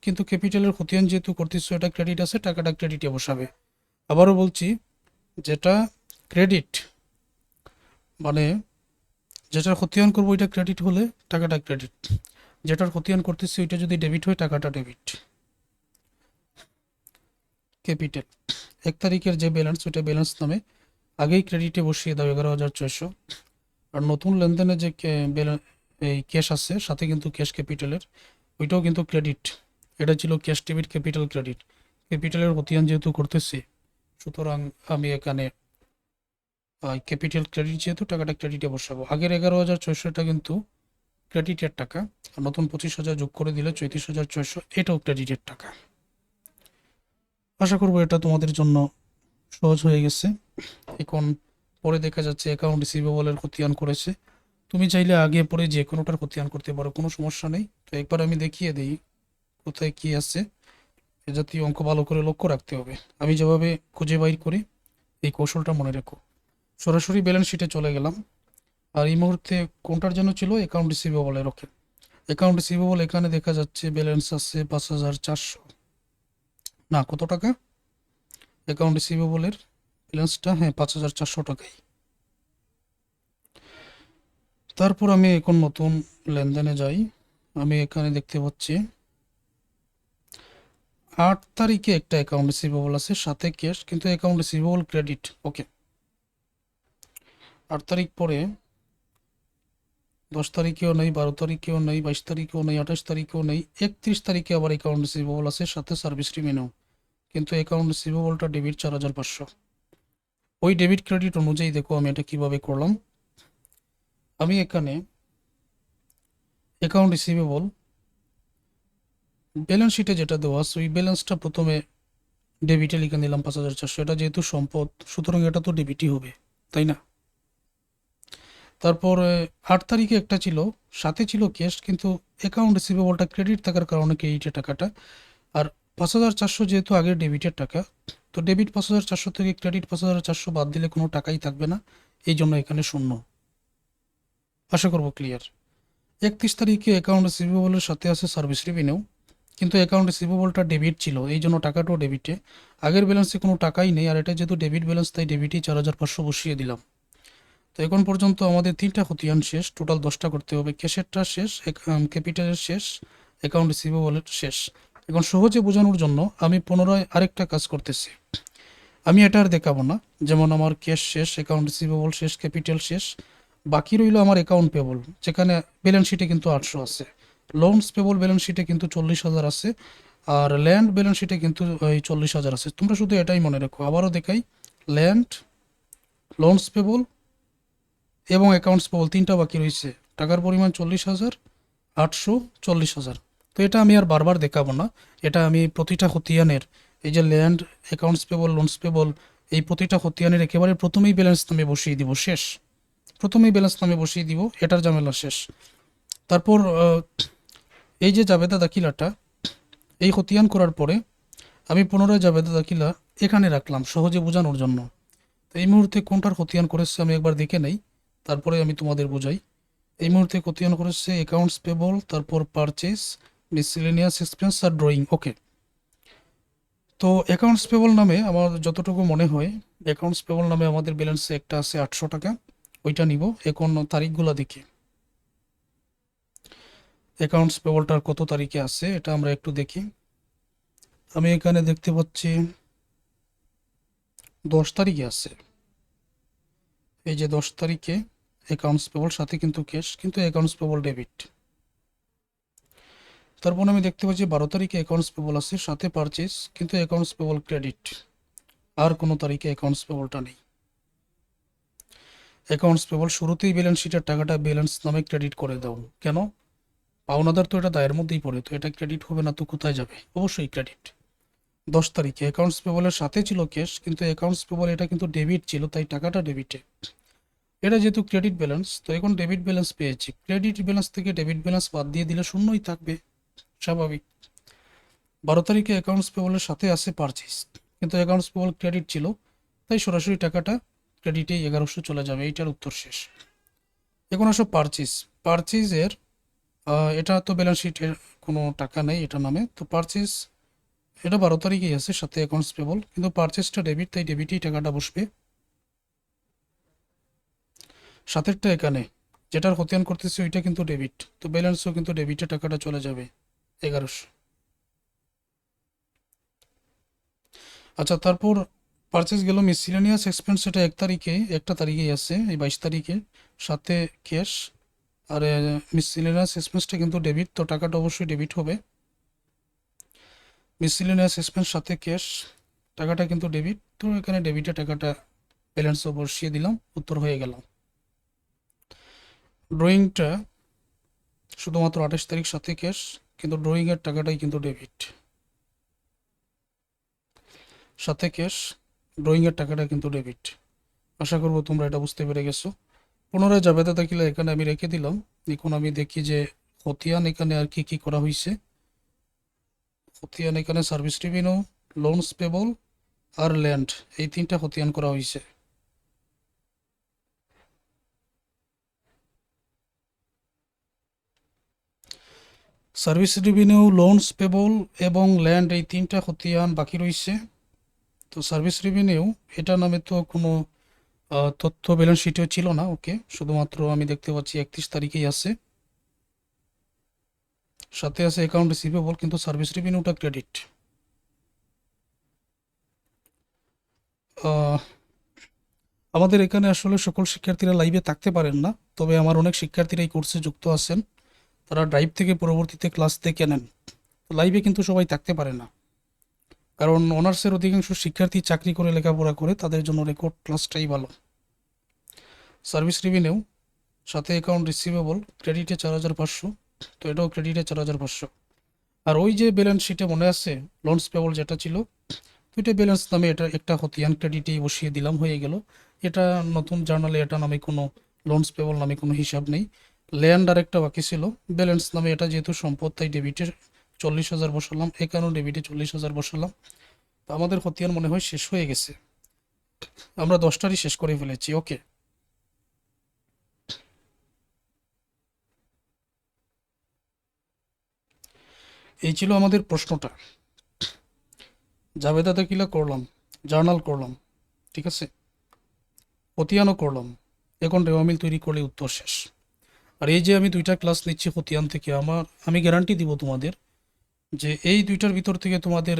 কিন্তু ক্যাপিটালের খতিয়ান যেহেতু করতেছো, এটা ক্রেডিট আছে, টাকাটা ক্রেডিটে বসাবে। আবারও বলছি, যেটা ক্রেডিট মানে যেটার খতিয়ান করবো ওইটা ক্রেডিট হলে টাকাটা ক্রেডিট, যেটার খতিয়ান করতেছি ওইটা যদি ডেবিট হয় টাকাটা ডেবিট। ক্যাপিটাল 1 তারিখের যে ব্যালেন্স, ওইটা ব্যালেন্স নামে আগেই ক্রেডিটে বসিয়ে দাও 11,600। আর নতুন লেনদেনে যে এই ক্যাশ আছে, সাথে কিন্তু ক্যাশ ক্যাপিটালের, ওইটাও কিন্তু ক্রেডিট। এটা ছিল ক্যাশ ডেবিট ক্যাপিটাল ক্রেডিট। ক্যাপিটালের খতিয়ান যেহেতু করতেছি, সুতরাং আমি এখানে ক্যাপিটাল ক্রেডিট, যেহেতু টাকাটা ক্রেডিটে বসাবো। আগের 11,600টা কিন্তু ক্রেডিটের টাকা, আর নতুন 25,000 যোগ করে দিলে 34,600, এটাও ক্রেডিটের টাকা। আশা করবো এটা তোমাদের জন্য সহজ হয়ে গেছে। এখন পরে দেখা যাচ্ছে অ্যাকাউন্ট রিসিভেবলের খতিয়ান করেছে, তুমি চাইলে আগে পরে যে কোনোটার খতিয়ান করতে পারো, কোনো সমস্যা নেই। তো একবার আমি দেখিয়ে দিই কোথায় কি আছে। এ জাতীয় অঙ্ক ভালো করে লক্ষ্য রাখতে হবে, আমি যেভাবে খুঁজে বাইর করি, এই কৌশলটা মনে রেখো। সরাসরি ব্যালেন্স শিটে চলে গেলাম। আর এই মুহূর্তে কোনটার জন্য ছিল? অ্যাকাউন্ট রিসিভেবলের। ওকে, অ্যাকাউন্ট রিসিভেবল এখানে দেখা যাচ্ছে ব্যালেন্স আছে 5,400, না কত টাকা অ্যাকাউন্ট রিসিভেবলের ব্যালেন্সটা? হ্যাঁ, 5,400 টাকাই। তারপর আমি এখন নতুন লেনদেনে যাই। আমি এখানে দেখতে পাচ্ছি 8 তারিখে একটা অ্যাকাউন্ট রিসিভেবল আছে, সাথে ক্যাশ, কিন্তু অ্যাকাউন্ট রিসিভেবল ক্রেডিট। ওকে, 8 তারিখ পরে 10 তারিখেও নেই, 12 তারিখেও নেই, 22 তারিখেও নেই, 28 তারিখেও নেই। 31 তারিখে আবার অ্যাকাউন্ট রিসিভেবল আছে, সাথে সার্ভিস রিমেনও, কিন্তু অ্যাকাউন্ট রিসিভেবলটা ডেবিট 4,500। ওই ডেবিট ক্রেডিট অনুযায়ী দেখো আমি এটা কিভাবে করলাম। আমি এখানে অ্যাকাউন্ট রিসিভেবল ব্যালেন্স শিটে যেটা দেওয়া আছে, ওই ব্যালেন্সটা প্রথমে ডেবিটে লিখে নিলাম 5,400। এটা যেহেতু সম্পদ, সুতরাং এটা তো ডেবিটই হবে, তাই না? তারপর 8 তারিখে একটা ছিল, সাথে ছিল ক্যাশ, কিন্তু অ্যাকাউন্ট রিসিভেবলটা ক্রেডিট থাকার কারণে ক্রেডিটের টাকাটা। আর 5,400 যেহেতু আগে ডেবিটের টাকা, তো ডেবিট 5,400 থেকে ক্রেডিট 5,400 বাদ দিলে কোনো টাকাই থাকবে না, এই জন্য এখানে শূন্য। আশা করবো ক্লিয়ার। 31 তারিখে অ্যাকাউন্ট রিসিভেবলের সাথে আছে সার্ভিস রেভিনিউ, কিন্তু অ্যাকাউন্ট রিসিভেবলটা ডেবিট ছিল, এই জন্য টাকাটাও ডেবিটে। আগের ব্যালেন্সে কোনো টাকাই নেই, আর এটা যেহেতু ডেবিট ব্যালেন্স তাই ডেবিটই 4,500 বসিয়ে দিলাম। তো এখন পর্যন্ত আমাদের 3টা খতিয়ান শেষ, টোটাল 10টা করতে হবে। ক্যাশেরটা শেষ, ক্যাপিটালের শেষ, অ্যাকাউন্ট রিসিভেবলের শেষ। এখন সহজে বোঝানোর জন্য আমি পুনরায় আরেকটা কাজ করতেছি। আমি এটা আর দেখাবো না, যেমন আমার ক্যাশ শেষ, অ্যাকাউন্ট রিসিভেবল শেষ, ক্যাপিটাল শেষ, বাকি রইল আমার অ্যাকাউন্ট পেবল, যেখানে ব্যালেন্স শিটে কিন্তু 800 আছে। লোনস পেবল ব্যালেন্স শিটে কিন্তু 40,000 আছে, আর ল্যান্ড ব্যালেন্স শিটে কিন্তু ওই 40,000 আছে। তোমরা শুধু এটাই মনে রাখো, আবারও দেখাই, ল্যান্ড, লোনস পেবল এবং অ্যাকাউন্টস পেবল 3টা বাকি রয়েছে। টাকার পরিমাণ 40,000, 800, 40,000। তো এটা আমি আর বারবার দেখাবো না, এটা আমি প্রতিটা খতিয়ানের, এই যে land, accounts payable, loans payable, এই প্রতিটা খতিয়ানের একেবারে প্রথমেই ব্যালেন্স নামে বসিয়ে দিব, শেষ। প্রথমেই ব্যালেন্স নামে বসিয়ে দিব, এটার ঝামেলা শেষ। তারপর এই যে জাবেদা দাখিলাটা, এই খতিয়ান করার পরে আমি পুনরায় জাবেদা দাখিলা এখানে রাখলাম সহজে বোঝানোর জন্য। তো এই মুহূর্তে কোনটার খতিয়ান করেছে আমি একবার দেখে নেই, তারপরে আমি তোমাদের বোঝাই। এই মুহূর্তে খতিয়ান করেছে অ্যাকাউন্টস পেবল, তারপর পারচেস, মিসেলেনিয়াস এক্সপেন্স আর ড্রয়িং। ওকে, তো অ্যাকাউন্টস পেবল নামে আমার যতটুকু মনে হয়, অ্যাকাউন্টস পেবল নামে আমাদের ব্যালেন্সে একটা আছে 800 টাকা, ওইটা নিব। এখন তারিখগুলো দেখি, অ্যাকাউন্টস পেবলটার কত তারিখে আছে এটা আমরা একটু দেখি। আমি এখানে দেখতে পাচ্ছি 10 তারিখে আছে। এই যে 10 তারিখে অ্যাকাউন্টস পেবল, সাথে কিন্তু ক্যাশ, কিন্তু অ্যাকাউন্টস পেবল ডেবিট। তারপর আমি দেখতে পাচ্ছি 12 তারিখে অ্যাকাউন্টস পেবল আছে, সাথে পারচেস, কিন্তু অ্যাকাউন্টস পেবল ক্রেডিট। আর কোনো তারিখে অ্যাকাউন্টস পেবলটা নেই। অ্যাকাউন্টস পেবল শুরুতেই ব্যালেন্স শিটের টাকাটা ব্যালেন্স নামে ক্রেডিট করে দাও। কেন? পাওনাদার তো এটা দায়ের মধ্যেই পড়ে, তো এটা ক্রেডিট হবে না তো কোথায় যাবে? অবশ্যই ক্রেডিট। 10 তারিখে অ্যাকাউন্টস পেবলের সাথে ছিল ক্যাশ, কিন্তু অ্যাকাউন্টস পেবল এটা কিন্তু ডেবিট ছিল, তাই টাকাটা ডেবিটে। এটা যেহেতু ক্রেডিট ব্যালেন্স, তো এখন ডেবিট ব্যালেন্স পেয়েছি, ক্রেডিট ব্যালেন্স থেকে ডেবিট ব্যালেন্স বাদ দিয়ে দিলে শূন্যই থাকবে, স্বাভাবিক। 12 তারিখে অ্যাকাউন্টস পেবলের সাথে আছে পারচেস, কিন্তু অ্যাকাউন্টস পেবল ক্রেডিট ছিল, তাই সরাসরি টাকাটা ক্রেডিটেই 1100 চলে যাবে। এইটার উত্তর শেষ। এখন আসো পারচেস। পারচেজের এটা তো ব্যালেন্স শিটের কোনো টাকা নেই এটা নামে, তো পারচেস এটা 12 তারিখেই আছে, সাথে অ্যাকাউন্টস পেবল, কিন্তু পারচেসটা ডেবিট, তাই ডেবিটেই টাকাটা বসবে। সাতেরটা এখানে যেটার খতিয়ান করতেছে ওইটা কিন্তু ডেবিট, তো ব্যালেন্সও কিন্তু ডেবিটে টাকাটা চলে যাবে 1100। আচ্ছা, তারপর পারচেস গেল। মিসিলেনিয়াস এক্সপেন্স এটা 1 তারিখেই আছে, এই 22 তারিখে, সাথে ক্যাশ। আর মিসিলেনিয়াস এক্সপেন্সটা কিন্তু ডেবিট, তো টাকাটা অবশ্যই ডেবিট হবে। মিসিলেনিয়াস এক্সপেন্স সাথে ক্যাশ, টাকাটা কিন্তু ডেবিট, তো এখানে ডেবিটে টাকাটা ব্যালেন্সও বসিয়ে দিলাম, উত্তর হয়ে গেল। ড্রয়িংটা শুধুমাত্র 28 তারিখ, সাথে ক্যাশ, কিন্তু ড্রয়িংয়ের টাকাটাই কিন্তু ডেবিট, সাথে ক্যাশ, ড্রয়িংয়ের টাকাটা কিন্তু ডেবিট। আশা করবো তোমরা এটা বুঝতে পেরে গেছো। পুনরায় জাবেদা দাখিলা এখানে আমি রেখে দিলাম। এখন আমি দেখি যে খতিয়ান এখানে আর কি কি করা হয়েছে। খতিয়ান এখানে সার্ভিস রেভিনিউ, লোনস পেবল আর ল্যান্ড, এই 3টা খতিয়ান করা হয়েছে। সার্ভিস রেভিনিউ, লোনস পেবল এবং ল্যান্ড, এই 3টা খতিয়ান বাকি রয়েছে। তো সার্ভিস রেভিনিউ এটা নামে তো কোনো তথ্য ব্যালেন্স শিটেও ছিল না। ওকে, শুধুমাত্র আমি দেখতে পাচ্ছি 31 তারিখেই আছে, সাথে আছে অ্যাকাউন্ট রিসিভেবল, কিন্তু সার্ভিস রেভিনিউটা ক্রেডিট। আমাদের এখানে আসলে সকল শিক্ষার্থীরা লাইভে থাকতে পারেন না, তবে আমার অনেক শিক্ষার্থীরা এই কোর্সে যুক্ত আছেন, তারা ড্রাইভ থেকে পরবর্তীতে ক্লাস দেখে নেন। লাইভে কিন্তু সবাই থাকতে পারে না, কারণ অনার্সের অধিকাংশ শিক্ষার্থী চাকরি করে লেখাপড়া করে, তাদের জন্য রেকর্ড ক্লাসটাই ভালো। সার্ভিস রেভিনিউ সাথে অ্যাকাউন্ট রিসিভেবল ক্রেডিটে 4,500, তো এটাও ক্রেডিটে 4,500। আর ওই যে ব্যালেন্স শিটে মনে আছে লোনস পেবল যেটা ছিল, দুইটা ব্যালেন্স নামে এটা একটা খতিয়ান ক্রেডিটেই বসিয়ে দিলাম, হয়ে গেল। এটা নতুন জার্নালে এটা নামে কোনো লোনস পেবল নামে কোনো হিসাব নেই। ল্যান্ড আর একটা বাকি ছিল ব্যালেন্স নামে, এটা যেহেতু সম্পদ তাই ডেবিটের 40,000 বসালাম, এখানেও ডেবিটে 40,000 বসালাম। তো আমাদের খতিয়ান মনে হয় শেষ হয়ে গেছে, আমরা 10টারই শেষ করে ফেলেছি। ওকে, এই ছিল আমাদের প্রশ্নটা। জাবেদা দাখিলা করলাম, জার্নাল করলাম, ঠিক আছে, খতিয়ানও করলাম, এখন রেওয়ামিল তৈরি করলে উত্তর শেষ। আর এই যে আমি 2টা ক্লাস নিচ্ছি খতিয়ান থেকে, আমি গ্যারান্টি দিব তোমাদের যে এই 2টার ভিতর থেকে তোমাদের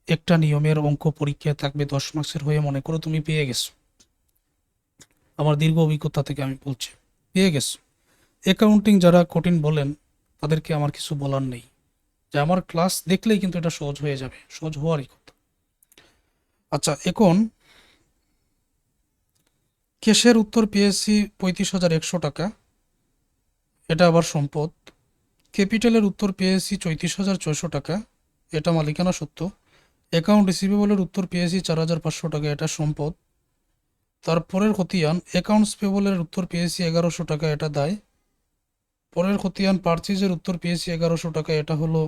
একটা নিয়মের অঙ্ক পরীক্ষায় থাকবে 10 মার্কসের, হয়ে মনে করো তুমি পেয়ে গেছো। আমার দীর্ঘ অভিজ্ঞতা থেকে আমি বলছি, পেয়ে গেছো। অ্যাকাউন্টিং যারা কঠিন বলেন তাদেরকে আমার কিছু বলার নেই, যে আমার ক্লাস দেখলেই কিন্তু এটা সহজ হয়ে যাবে, সহজ হওয়ারই কথা। আচ্ছা, এখন ক্যাশের উত্তর পেয়েছি 35,100 টাকা, এটা আবার সম্পদ। ক্যাপিটালের উত্তর পেয়েছি 34,600 টাকা, এটা মালিকানা সত্ত্ব। অ্যাকাউন্ট রিসিভেবলের উত্তর পেয়েছি 4,500 টাকা, এটা সম্পদ। তারপরের খতিয়ান অ্যাকাউন্টস পেবলের উত্তর পেয়েছি 1,100 টাকা, এটা দায়। পরের খতিয়ান পারচেজের উত্তর পেয়েছি 1,100 টাকা, এটা হলো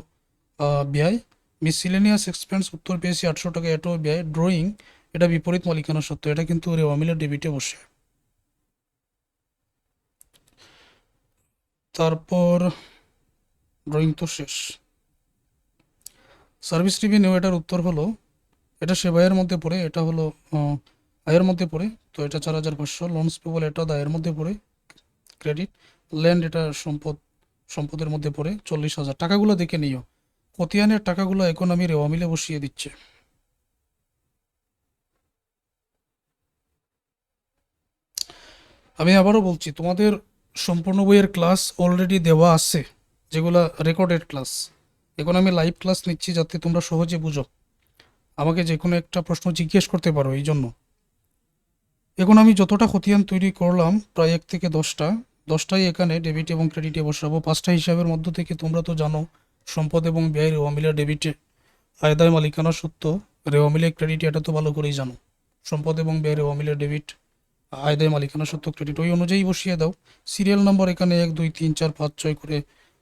ব্যয়। মিসিলেনিয়াস এক্সপেন্স উত্তর পেয়েছি 800 টাকা, এটাও ব্যয়। ড্রয়িং, এটা বিপরীত মালিকানা সত্ত্ব, এটা কিন্তু রেওয়ামিলের ডেবিটে বসে। তারপর ড্রয়িং তো শেষ। সার্ভিস রেভিনিউ, এটার উত্তর হলো, এটা সেবায়ের মধ্যে পড়ে, এটা হলো আয়ের মধ্যে পড়ে, তো এটা 4,500। লোনস পেবল, এটা দায়ের মধ্যে পড়ে, ক্রেডিট। ল্যান্ড, এটা সম্পদের মধ্যে পড়ে, 40,000। টাকাগুলো দেখে নিও, খতিয়ানের টাকাগুলো এখন আমি রেওয়ামিলে বসিয়ে দিচ্ছি। আমি আবারও বলছি, তোমাদের সম্পূর্ণ বইয়ের ক্লাস অলরেডি দেওয়া আছে, যেগুলো রেকর্ডেড ক্লাস। এখন আমি লাইভ ক্লাস নিচ্ছি যাতে তোমরা সহজে বুঝো, আমাকে যে কোনো একটা প্রশ্ন জিজ্ঞেস করতে পারো, এই জন্য। এখন আমি যতটা খতিয়ান তৈরি করলাম, প্রায় 1 থেকে 10টাই এখানে ডেবিট এবং ক্রেডিটে বসাবো। 5টা হিসাবের মধ্য থেকে তোমরা তো জানো, সম্পদ এবং ব্যয় রেওয়ামিলের ডেবিটে, আয়দায় মালিকানা সত্ত্ব রেওয়ামিলের ক্রেডিটে, এটা তো ভালো করেই জানো। সম্পদ এবং ব্যয় রেওয়ামিলের ডেবিট, আয়দায় মালিকানা সত্ত্ব ক্রেডিট, ওই অনুযায়ী বসিয়ে দাও। সিরিয়াল নম্বর এখানে 1 2 3 4 5 6 করে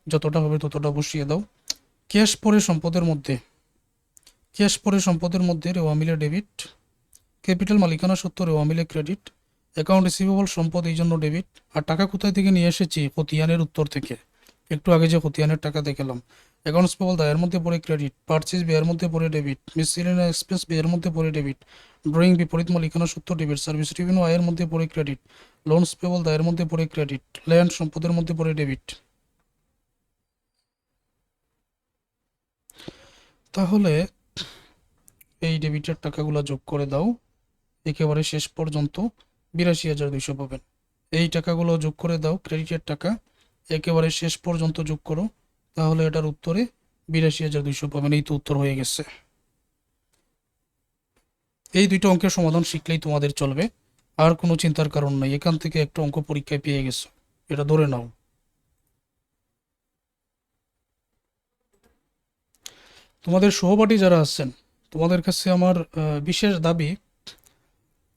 যতটা হবে ততটা বসিয়ে দাও। ক্যাশ পরে সম্পদের মধ্যে, রেওয়ামিলের ডেবিট। ক্যাপিটাল মালিকানা সত্ত্ব রেওয়ামিলের ক্রেডিট। অ্যাকাউন্ট রিসিভেবল সম্পদ, এই জন্য ডেবিট। আর টাকা কোথায় থেকে নিয়ে এসেছি? খতিয়ানের উত্তর থেকে, একটু আগে যে খতিয়ানের টাকা দেখালাম। অ্যাকাউন্টস পেবল দায়ের মধ্যে পড়ে ক্রেডিট, পারচেজ ব্যয়ের মধ্যে পড়ে ডেবিট, মিসসেলেনিয়াস এক্সপেন্স ব্যয়ের মধ্যে পড়ে ডেবিট, ড্রয়িং বিপরীত মালিকানা সত্ত্ব ডেবিট, সার্ভিস রেভিনিউ আয়ের মধ্যে পড়ে ক্রেডিট, লোনস পেবল দায়ের মধ্যে পড়ে ক্রেডিট, ল্যান্ড সম্পদের মধ্যে পড়ে ডেবিট। তাহলে এই ডেবিটের টাকাগুলো যোগ করে দাও, একেবারে শেষ পর্যন্ত 82,200 পাবেন। এই টাকাগুলো যোগ করে দাও, ক্রেডিটের টাকা একেবারে শেষ পর্যন্ত যোগ করো, তাহলে এটার উত্তরে 82,200 পাবেন। এই তো উত্তর হয়ে গেছে। এই 2টো অঙ্কের সমাধান শিখলেই তোমাদের চলবে, আর কোনো চিন্তার কারণ নাই। এখান থেকে একটা অঙ্ক পরীক্ষায় পেয়ে গেছো, এটা ধরে নাও। তোমাদের সহপাঠী যারা আছেন, তোমাদের কাছে আমার বিশেষ দাবি,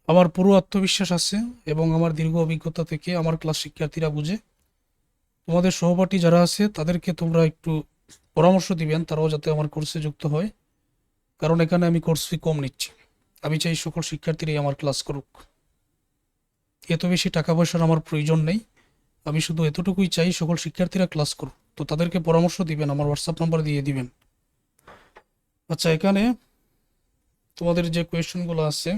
আমার পুরো আত্মবিশ্বাস আছে এবং আমার দীর্ঘ অভিজ্ঞতা থেকে আমার ক্লাস শিক্ষার্থীরা বুঝে, তোমাদের সহপাঠী যারা আছে তাদেরকে তোমরা একটু পরামর্শ দিবেন, তারাও যাতে আমার কোর্সে যুক্ত হয়, কারণ এখানে আমি কোর্স ফি কম নিচ্ছি। আমি চাই সকল শিক্ষার্থীরাই আমার ক্লাস করুক। এত বেশি টাকা পয়সার আমার প্রয়োজন নেই, আমি শুধু এতটুকুই চাই সকল শিক্ষার্থীরা ক্লাস করুক। তো তাদেরকে পরামর্শ দিবেন, আমার হোয়াটসঅ্যাপ নাম্বার দিয়ে দিবেন। আচ্ছা, এখানে তোমাদের যে কোয়েশ্চেনগুলো আছে,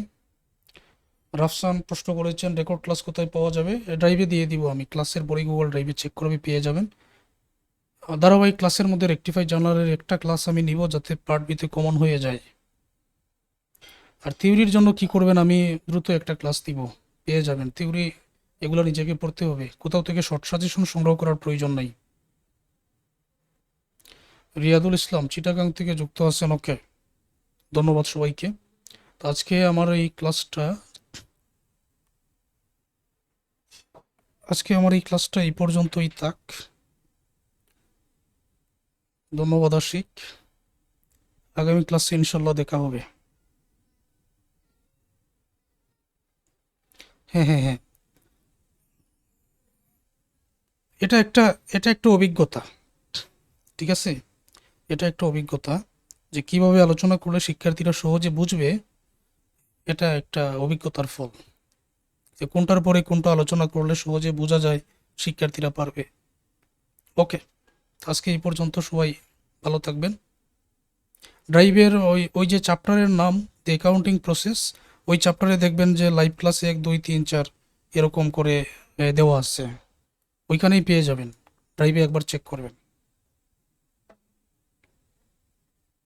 রাফসান প্রশ্ন করেছেন রেকর্ড ক্লাস কোথায় পাওয়া যাবে? ড্রাইভে দিয়ে দিব আমি, ক্লাসের পরে গুগল ড্রাইভে চেক করবে, পেয়ে যাবেন। ধারাবাহিক ক্লাসের মধ্যে রেকটিফাই জার্নালের একটা ক্লাস আমি নিব, যাতে পার্ট বিতে কমন হয়ে যায়। আর থিওরির জন্য কি করবেন, আমি দ্রুত একটা ক্লাস দিব, পেয়ে যাবেন। থিওরি এগুলো নিজেকে পড়তে হবে, কোথাও থেকে শর্ট সাজেশন সংগ্রহ করার প্রয়োজন নাই। রিয়াদুল ইসলাম চিটাগাং থেকে যুক্ত আছেন, ওকে, ধন্যবাদ সবাইকে। তো আজকে আমার এই ক্লাসটা এই পর্যন্তই থাক। ধন্যবাদ আশিক, আগামী ক্লাসে ইনশাল্লাহ দেখা হবে। হ্যাঁ হ্যাঁ হ্যাঁ, এটা একটা এটা একটা অভিজ্ঞতা, ঠিক আছে, এটা একটা অভিজ্ঞতা যে কিভাবে আলোচনা করলে শিক্ষার্থীরা সহজে বুঝবে, এটা একটা অভিজ্ঞতার ফল, যে কোনটার পরে কোনটা আলোচনা করলে সহজে বোঝা যায়, শিক্ষার্থীরা পারবে। ওকে, আজকে এই পর্যন্ত, সবাই ভালো থাকবেন। ড্রাইভের ওই যে চ্যাপ্টারের নাম দ্য অ্যাকাউন্টিং প্রসেস, ওই চ্যাপ্টারে দেখবেন যে লাইভ ক্লাসে 1 2 3 4 এরকম করে দেওয়া আছে, ওইখানেই পেয়ে যাবেন। ড্রাইভে একবার চেক করবেন।